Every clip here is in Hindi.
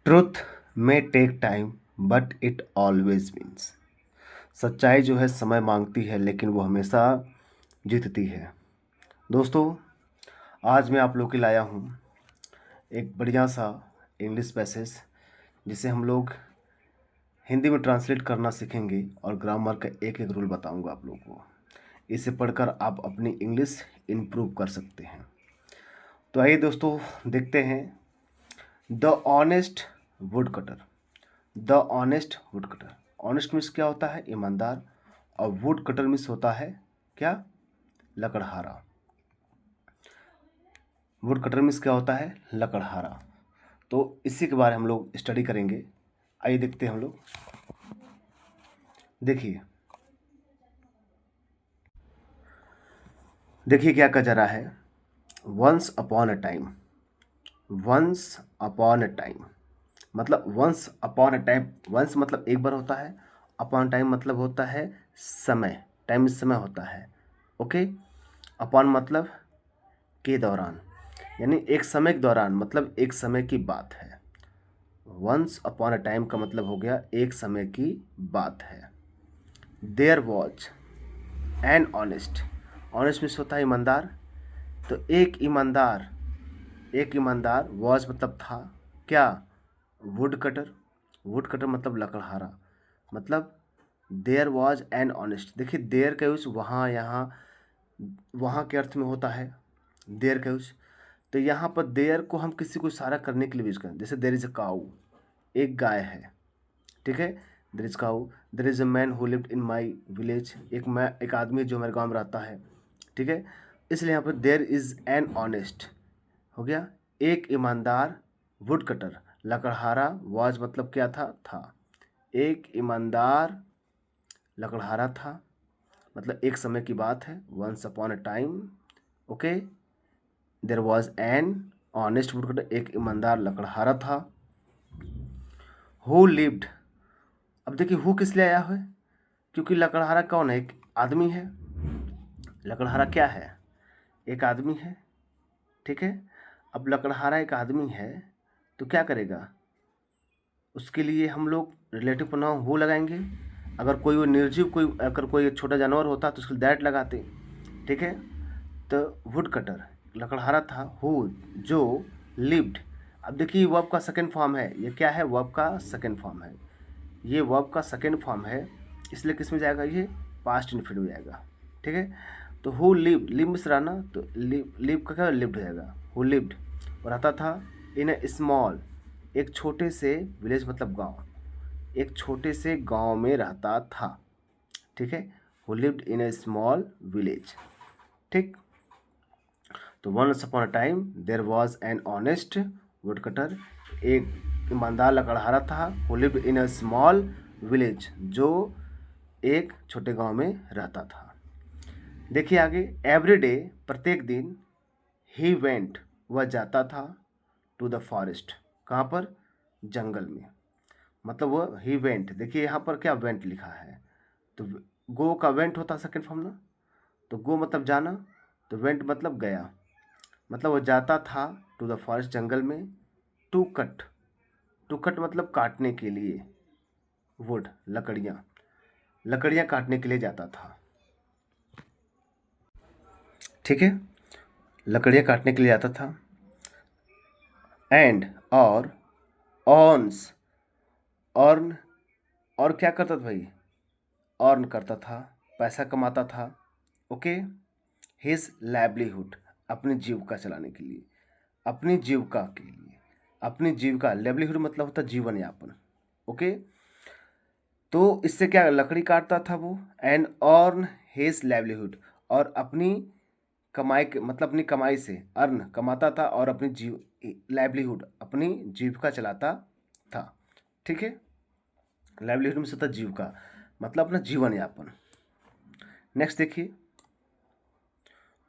Truth may take time but it always wins. सच्चाई जो है समय मांगती है लेकिन वो हमेशा जीतती है। दोस्तों, आज मैं आप लोग के लाया हूँ एक बढ़िया सा इंग्लिश पैसेज जिसे हम लोग हिंदी में ट्रांसलेट करना सीखेंगे और ग्रामर का एक एक रूल बताऊंगा आप लोगों को। इसे पढ़कर आप अपनी इंग्लिश इम्प्रूव कर सकते हैं। तो आइए दोस्तों, देखते हैं। The honest would cutter. The honest would cutter. Honest means क्या होता है? ईमानदार। और वुड कटर मीन्स होता है क्या? लकड़हारा। वुड कटर मीन्स क्या होता है? लकड़हारा। तो इसी के बारे में हम लोग स्टडी करेंगे। आइए देखते हैं हम लोग। देखिए देखिए क्या कह जा रहा है। Once upon a time. Once upon a time मतलब once upon a time. Once मतलब एक बार होता है। अपॉन टाइम मतलब होता है समय। टाइम समय होता है। ओके। अपॉन मतलब के दौरान, यानी एक समय के दौरान, मतलब एक समय की बात है। वंस अपॉन अ टाइम का मतलब हो गया एक समय की बात है। There was an honest. Honest means होता है ईमानदार। तो एक ईमानदार वॉज मतलब था क्या? Would cutter. वुड कटर मतलब लकड़हारा। मतलब देयर वॉज एन ऑनेस्ट। देखिए देयर का यूज वहाँ, यहाँ, वहाँ के अर्थ में होता है देयर का यूज। तो यहाँ पर देयर को हम किसी को इशारा करने के लिए यूज करें। जैसे देयर इज अ काऊ, एक गाय है। ठीक है। There is cow. There is a man who lived in my village. एक आदमी जो मेरे गांव में रहता है। ठीक है। इसलिए यहाँ पर देयर इज एन ऑनेस्ट हो गया एक ईमानदार। Would cutter लकड़हारा। वाज मतलब क्या था। एक ईमानदार लकड़हारा था, मतलब एक समय की बात है। Once upon a time. Okay. There was an honest woodcutter, एक ईमानदार लकड़हारा था। Who lived. अब देखिए हु किस लिए आया है? क्योंकि लकड़हारा कौन है? एक आदमी है। लकड़हारा क्या है? एक आदमी है। ठीक है। अब लकड़हारा एक आदमी है तो क्या करेगा? उसके लिए हम लोग रिलेटिव प्रोनाउन हु लगाएंगे। अगर कोई वो निर्जीव, कोई अगर कोई छोटा जानवर होता तो उसके लिए दैट लगाते। ठीक है। तो वुड कटर लकड़हारा था, हु जो लिव्ड। अब देखिए वर्ब का सेकेंड फॉर्म है। ये क्या है? वर्ब का सेकेंड फॉर्म है। ये वर्ब का सेकेंड फॉर्म है, इसलिए किस में जाएगा? ये पास्ट इनफिनिट में जाएगा। ठीक है। तो हु लिव, लिव में से रहना, तो लिव का क्या? लिव्ड हो जाएगा। हु लिव्ड रहता था इन ए स्मॉल, एक छोटे से विलेज मतलब गांव, एक छोटे से गांव में रहता था। ठीक है। Who lived in a small village. ठीक। तो once upon a time there was an honest woodcutter, एक ईमानदार लकड़हारा था। Who lived in a small village, जो एक छोटे गांव में रहता था। देखिए आगे। एवरी डे प्रत्येक दिन। ही वेंट वह जाता था। टू द फॉरेस्ट, कहाँ पर? जंगल में। मतलब वह ही वेंट, देखिए यहाँ पर क्या वेंट लिखा है। तो गो का वेंट होता है सेकेंड फॉर्म ना। तो गो मतलब जाना, तो वेंट मतलब गया। मतलब वह जाता था टू द फॉरेस्ट, जंगल में। To cut. टू कट मतलब काटने के लिए। वुड लकड़ियाँ, लकड़ियाँ काटने के लिए जाता था। ठीक है। लकड़ियाँ काटने के लिए जाता था। एंड और ऑन्स, अर्न, और क्या करता था भाई? अर्न करता था, पैसा कमाता था। ओके। हिज लाइवलीहुड, अपनी जीविका चलाने के लिए, अपनी जीविका के लिए, अपनी जीविका। लाइवलीहुड मतलब होता है जीवन यापन। ओके। तो इससे क्या, लकड़ी काटता था वो। एंड अर्न हिज लाइवलीहुड, और अपनी कमाई के मतलब अपनी कमाई से अर्न कमाता था, और अपनी लाइवलीहुड अपनी जीविका चलाता था। ठीक है। लाइवलीहुड में से होता है जीविका, मतलब अपना जीवन यापन। नेक्स्ट देखिए।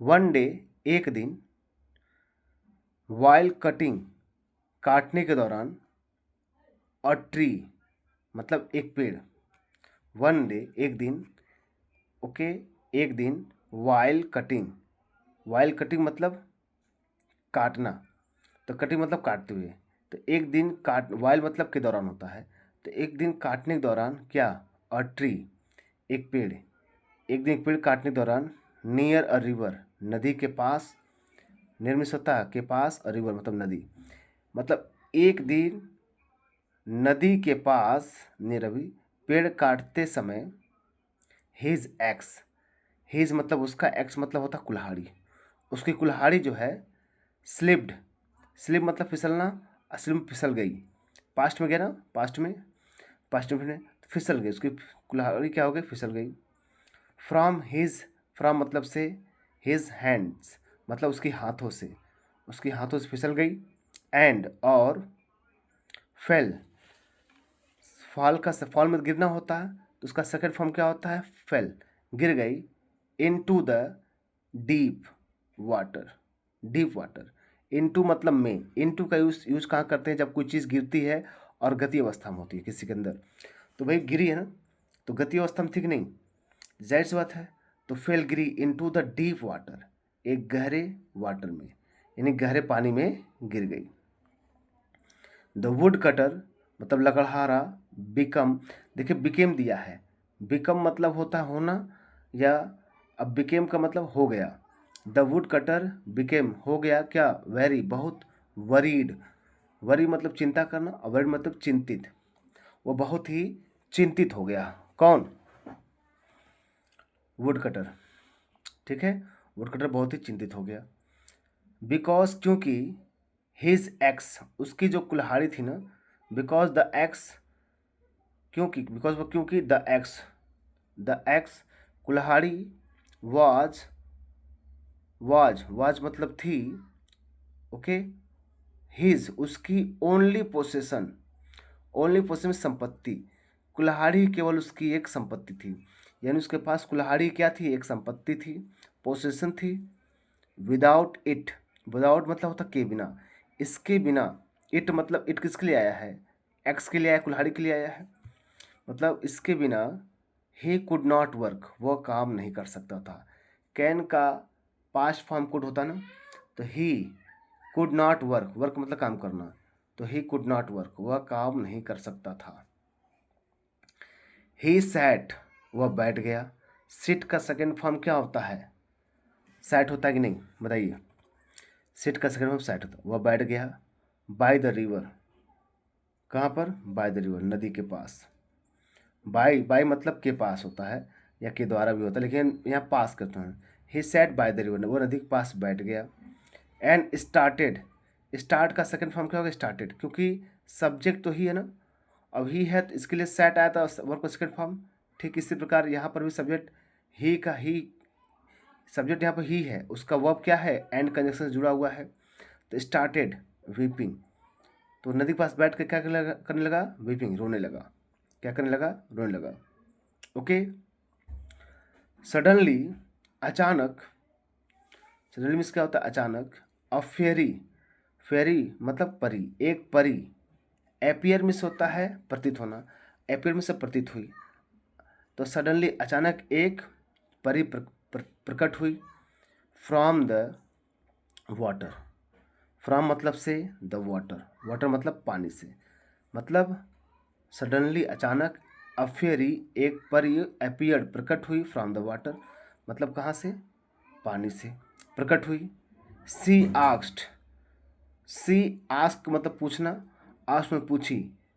वन डे, एक दिन। वाइल कटिंग, काटने के दौरान। और ट्री मतलब एक पेड़। वन डे एक दिन। ओके। एक दिन। वाइल कटिंग, वाइल कटिंग मतलब काटना। तो कटिंग मतलब काटते हुए। तो एक दिन काट, वाइल मतलब के दौरान होता है, तो एक दिन काटने के दौरान क्या, अ ट्री, एक पेड़, एक दिन एक पेड़ काटने के दौरान, नियर अ रिवर, नदी के पास, निर्मित होता है के पास, अ रिवर मतलब नदी, मतलब एक दिन नदी के पास, नियर अभी, पेड़ काटते समय, हिज एक्स, हिज मतलब उसका, एक्स मतलब होता कुल्हाड़ी, उसकी कुल्हाड़ी जो है स्लिप्ड, स्लिप मतलब फिसलना, स्लिप फिसल गई, पास्ट में गया ना, पास्ट में फिसल गई, उसकी कुल्हाड़ी क्या हो गई, फिसल गई। फ्रॉम हिज, फ्रॉम मतलब से, हिज हैंड्स मतलब उसके हाथों से, उसके हाथों से फिसल गई, एंड और फेल, फॉल में गिरना होता है, तो उसका सेकंड फॉर्म क्या होता है, फेल, गिर गई, into the deep water, deep water, into मतलब में, इनटू का यूज कहाँ करते हैं, जब कोई चीज़ गिरती है और गति अवस्था में होती है किसी के अंदर, तो भाई गिरी है ना, तो गति अवस्था में थी कि नहीं, जाहिर सी बात है, तो fail Giri into the deep water, एक गहरे वाटर में, यानी गहरे पानी में गिर गई। द वुड कटर मतलब लकड़हारा, बिकम, देखिए बिकेम दिया है, बिकम मतलब होता है होना, या अब बिकेम का मतलब हो गया, द वुड कटर बिकेम हो गया क्या, वेरी बहुत, वरीड, वरी मतलब चिंता करना, और वरीड मतलब चिंतित, वो बहुत ही चिंतित हो गया, कौन, वुड कटर, ठीक है, वुड कटर बहुत ही चिंतित हो गया, बिकॉज क्योंकि, हिज एक्स उसकी जो कुल्हाड़ी थी ना, बिकॉज द एक्स, क्योंकि, बिकॉज वो क्योंकि द एक्स कुल्हाड़ी, वाज, वाज मतलब थी, ओके, हिज उसकी, ओनली पोसेशन, ओनली पोसेशन संपत्ति, कुल्हाड़ी केवल उसकी एक संपत्ति थी, यानी उसके पास कुल्हाड़ी क्या थी, एक संपत्ति थी, पोसेशन थी, विदाउट इट, विदाउट मतलब होता के बिना, इसके बिना, इट मतलब इट किसके लिए आया है, एक्स के लिए आया, कुल्हाड़ी के लिए आया है, मतलब इसके बिना ही कुड नॉट वर्क, वह काम नहीं कर सकता था, कैन का पास्ट फॉर्म कुड होता ना, तो he could not work, work मतलब काम करना, तो ही कुड नॉट वर्क, वह काम नहीं कर सकता था। ही सैट वह बैठ गया, सिट का सेकेंड फॉर्म क्या होता है, सैट होता है कि नहीं बताइए, सिट का सेकेंड फॉर्म सैट होता है, वह बैठ गया, बाय द रिवर, कहाँ पर, बाय द रिवर नदी के पास, बाय मतलब के पास होता है, या के द्वारा भी होता है, लेकिन यहाँ पास करते हैं, he sat by the river, वो नदी के पास बैठ गया, एंड स्टार्टेड, स्टार्ट का सेकंड फॉर्म क्या होगा, स्टार्टेड, क्योंकि सब्जेक्ट तो ही है ना, अब ही है तो इसके लिए सेट आया था वर्ब का सेकंड फॉर्म, ठीक इसी प्रकार यहाँ पर भी सब्जेक्ट ही का, ही सब्जेक्ट यहाँ पर ही है, उसका वर्ब क्या है, एंड कंजक्शन से जुड़ा हुआ है, तो स्टार्टेड वीपिंग, तो नदी के पास बैठ के क्या करने लगा, वीपिंग, रोने लगा, क्या करने लगा, रोने लगा, ओके। सडनली अचानक, सडनली मीन्स क्या होता है, अचानक, अ फेरी, फेरी मतलब परी, एक परी, एपियर मिस होता है प्रतीत होना, एपियर में से प्रतीत हुई, तो सडनली अचानक एक परी प्रकट हुई, फ्रॉम द वाटर, फ्रॉम मतलब से, द वाटर, वाटर मतलब पानी से, मतलब सडनली अचानक, अ फेरी एक परी, एपियर प्रकट हुई, फ्रॉम द वाटर मतलब कहाँ से, पानी से प्रकट हुई, सी आस्क्ड, सी आस्क मतलब पूछना, आस्क में पूछी,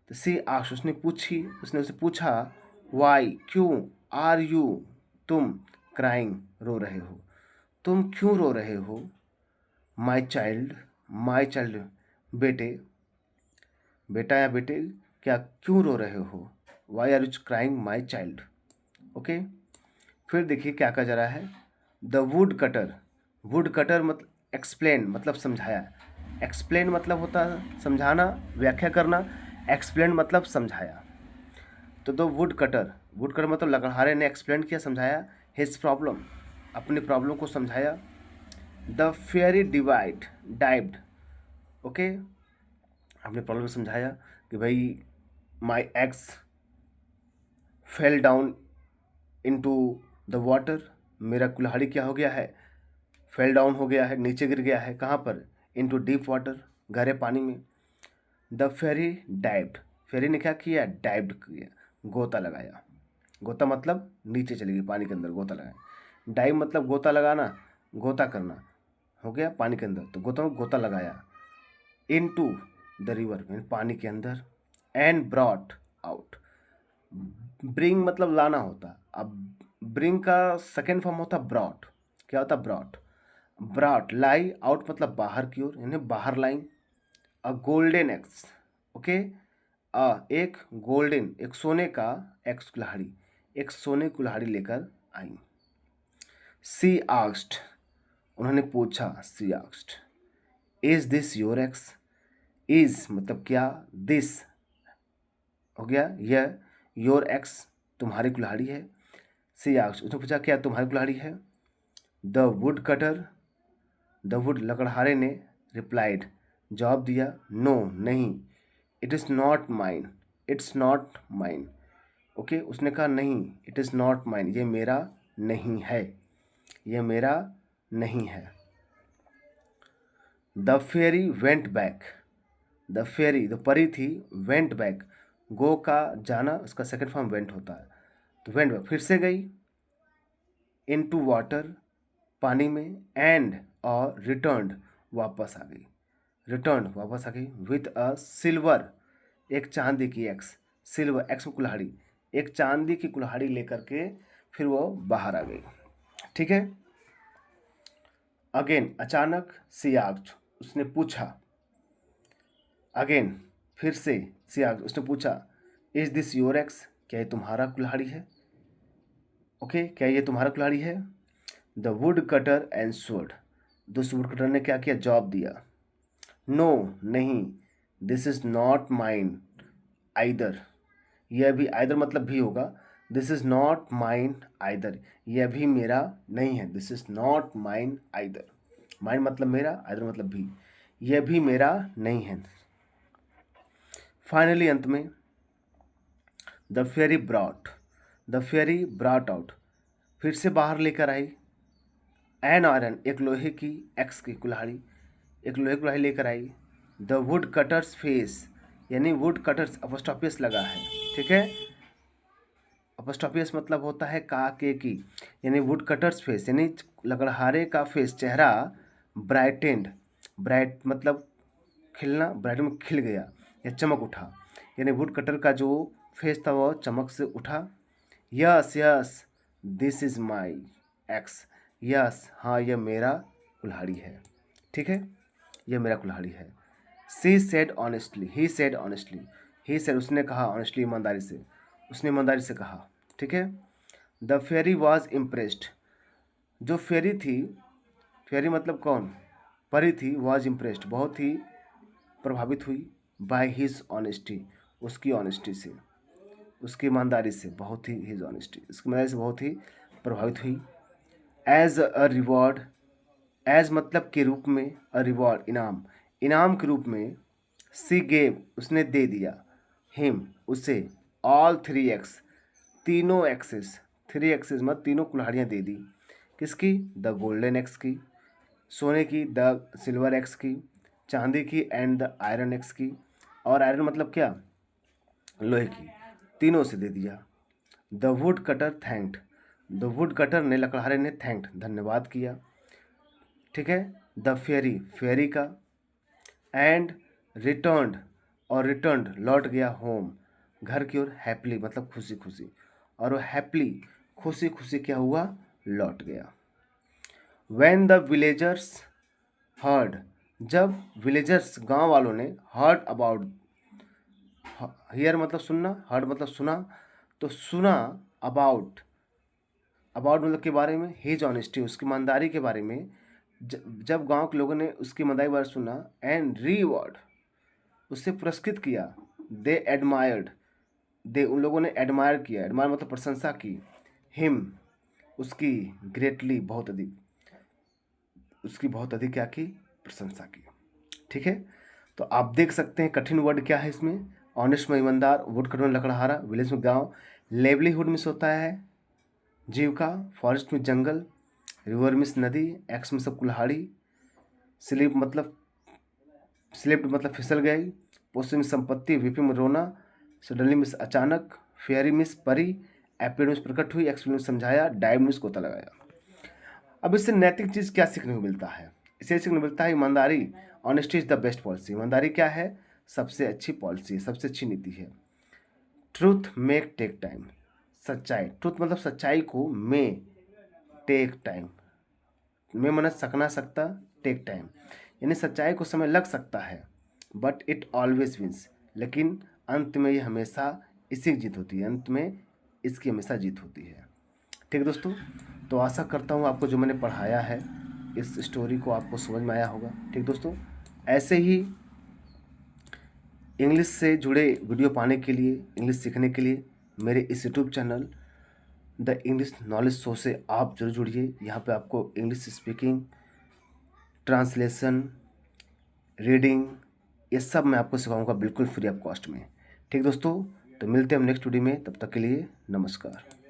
तो सी आस्क उसने पूछी, उसने उसे पूछा, वाई क्यों, आर यू तुम, क्राइंग रोरहे हो, तुम क्यों रो रहे हो, माई चाइल्ड बेटे, बेटा या बेटे, क्या क्यों रो रहे हो, why are you crying my child, okay. फिर देखिए क्या कहा जा रहा है, the would cutter, woodcutter मतलब एक्सप्लेन मतलब समझाया, एक्सप्लेन मतलब होता है समझाना, व्याख्या करना, एक्सप्लेन मतलब समझाया, तो द वुड कटर मतलब लकड़हारे ने एक्सप्लेन किया, समझाया, हिज प्रॉब्लम अपनी प्रॉब्लम को समझाया, द फेयरी डाइव्ड, ओके, अपनी प्रॉब्लम समझाया कि भाई my axe fell down into the water, मेरा कुल्हाड़ी क्या हो गया है, फेल डाउन हो गया है, नीचे गिर गया है, कहाँ पर, इनटू डीप वाटर, गहरे पानी में, द फेरी डाइव्ड, फेरी ने क्या किया, डाइव्ड किया, गोता लगाया। गोता मतलब नीचे चली गई पानी के अंदर, गोता लगाया। डाइव मतलब गोता लगाना, गोता करना, हो गया पानी के अंदर, तो गोता में गोता लगाया। इनटू द रिवर मीन पानी के अंदर। एंड ब्रॉट आउट, ब्रिंग मतलब लाना होता, अब ब्रिंग का सेकेंड फॉर्म होता ब्रॉट। क्या होता, ब्रॉट। ब्रॉट लाई आउट मतलब बाहर की ओर, यानी बाहर लाई। अ गोल्डन एक्स, ओके, एक गोल्डन, एक सोने का एक्स कुल्हाड़ी, एक सोने कुल्हाड़ी लेकर आई। सी आस्क्ड, उन्होंने पूछा, she asked, is this your axe. Is मतलब क्या, दिस हो गया यह, योर एक्स तुम्हारी कुल्हाड़ी है। सी आस्क्ड, उसने पूछा क्या तुम्हारी कुल्हाड़ी है। The would cutter, the wood लकड़हारे ने रिप्लाइड जवाब दिया, नो नहीं, it is not mine, it's not mine. Okay, उसने कहा नहीं, इट इज़ नॉट माइन, ये मेरा नहीं है, ये मेरा नहीं है। The fairy went back, the fairy the परी थी, वेंट बैक, गो का जाना, उसका सेकंड फॉर्म वेंट होता है, तो वेंट बैक फिर से गई, इनटू वाटर पानी में, एंड और रिटर्न्ड वापस आ गई, रिटर्न वापस आ गई, विथ अ सिल्वर, एक चांदी की एक्स, सिल्वर एक्स में कुल्हाड़ी, एक चांदी की कुल्हाड़ी लेकर के फिर वो बाहर आ गई। ठीक है। अगेन अचानक, सी आस्क्ड, उसने पूछा, अगेन फिर से, सी आस्क्ड, उसने पूछा, इज दिस योर एक्स, क्या ये तुम्हारा कुल्हाड़ी है। ओके, क्या ये तुम्हारा कुल्हाड़ी है। द वुड कटर एंसवर्ड, दूसरे वुड कटर ने क्या किया, जवाब दिया, नो नहीं, this is not mine either, यह भी आइदर मतलब भी होगा, this is not mine either, यह भी मेरा नहीं है, this is not mine either, mine मतलब मेरा, आइदर मतलब भी, यह भी मेरा नहीं है। फाइनली अंत में, the fairy brought, the fairy brought out, फिर से बाहर लेकर आई, एन आयरन, एक लोहे की एक्स की कुल्हाड़ी, एक लोहे की कुल्हाड़ी लेकर आई। द वुड कटर्स फेस, यानी वुड कटर्स अपोस्ट्रोफियस लगा है, ठीक है, अपोस्ट्रोफियस मतलब होता है का के की, यानी वुड कटर्स फेस, यानी लकड़हारे का फेस, चेहरा, ब्राइटेंड, ब्राइट मतलब खिलना, ब्राइट में खिल गया या चमक उठा, यानी वुड कटर का जो फेस था वो चमक से उठा। Yes yes, this is my x, yes हाँ यह मेरा कुल्हाड़ी है, ठीक है, यह मेरा कुल्हाड़ी है। She said honestly, he said honestly, he said उसने कहा ऑनेस्टली ईमानदारी से, उसने ईमानदारी से कहा, ठीक है। द फेरी वॉज इम्प्रेस्ड, जो फेरी थी, फेरी मतलब कौन, परी थी, वॉज इम्प्रेस्ड बहुत ही प्रभावित हुई, बाय हिज ऑनेस्टी, उसकी ऑनेस्टी से, उसकी ईमानदारी से, बहुत ही हिज ऑनेस्टी, उसकी ईमानदारी से बहुत ही प्रभावित हुई। एज अ रिवॉर्ड, एज मतलब के रूप में, अ रिवॉर्ड इनाम, इनाम के रूप में, सी गेव उसने दे दिया, हिम उसे, ऑल थ्री एक्स, तीनों एक्सेस, थ्री एक्सेस मतलब तीनों कुल्हाड़ियाँ दे दी, किसकी, द गोल्डन एक्स की, सोने की, द सिल्वर एक्स की, चांदी की एंड द आयरन एक्स की, और आयरन मतलब क्या, लोहे की, तीनों से दे दिया। The wood cutter thanked, the wood cutter ने, लकड़हारे ने, थैंक्ड धन्यवाद किया, ठीक है। द फेरी, फेरी का, एंड रिटर्न्ड और रिटर्न्ड लौट गया, होम घर की ओर, हैप्पीली मतलब खुशी खुशी, और वो हैप्पीली खुशी खुशी क्या हुआ, लौट गया। व्हेन द विलेजर्स हर्ड, जब विलेजर्स गांव वालों ने, हर्ड अबाउट, हियर मतलब सुनना, हर्ड मतलब सुना, तो सुना, अबाउट, अबाउट मतलब के बारे में, हिज ऑनेस्टी उसकी ईमानदारी के बारे में, जब गांव के लोगों ने उसकी ईमानदारी के बारे में सुना, एंड रीवॉर्ड उससे पुरस्कृत किया, दे एडमायर्ड, दे उन लोगों ने एडमायर किया, एडमायर मतलब प्रशंसा की, हिम उसकी, ग्रेटली बहुत अधिक, उसकी बहुत अधिक क्या की, प्रशंसा की, ठीक है। तो आप देख सकते हैं कठिन वर्ड क्या है इसमें, ऑनेस्ट में ईमानदार, वुड कटर में लकड़हारा, विलेज में गांव, लेवलीहुड मिस होता है जीविका, फॉरेस्ट में जंगल, रिवर मिस नदी, एक्स में सब कुल्हाड़ी, स्लिप मतलब स्लिप्ड मतलब फिसल गई, पोसे में संपत्ति, वीपी में रोना, सडनली मीन्स अचानक, फेयरी मीन्स परी, एपियर मीन्स प्रकट हुई, एक्सप्लेन मीन्स समझाया, डाइव मीन्स गोता लगाया। अब इससे नैतिक चीज़ क्या सीखने को मिलता है? इसे सीखने को मिलता है ईमानदारी, honesty is the best policy. ईमानदारी क्या है? सबसे अच्छी पॉलिसी है, सबसे अच्छी नीति है। ट्रूथ मेक टेक टाइम, सच्चाई, ट्रूथ मतलब सच्चाई को, मे टेक टाइम, में मन सकना सकता, टेक टाइम यानी सच्चाई को समय लग सकता है, बट इट ऑलवेज विंस, लेकिन अंत में ये हमेशा इसी की जीत होती है, अंत में इसकी हमेशा जीत होती है। ठीक है दोस्तों, तो आशा करता हूँ आपको जो मैंने पढ़ाया है इस स्टोरी को आपको समझ में आया होगा। ठीक दोस्तों, ऐसे ही इंग्लिश से जुड़े वीडियो पाने के लिए, इंग्लिश सीखने के लिए मेरे इस YouTube channel the English knowledge show से आप जरूर जुड़िए। यहाँ पे आपको इंग्लिश स्पीकिंग, ट्रांसलेशन, रीडिंग, ये सब मैं आपको सिखाऊंगा बिल्कुल फ्री ऑफ कॉस्ट में। ठीक दोस्तों, तो मिलते हैं हम नेक्स्ट वीडियो में, तब तक के लिए नमस्कार।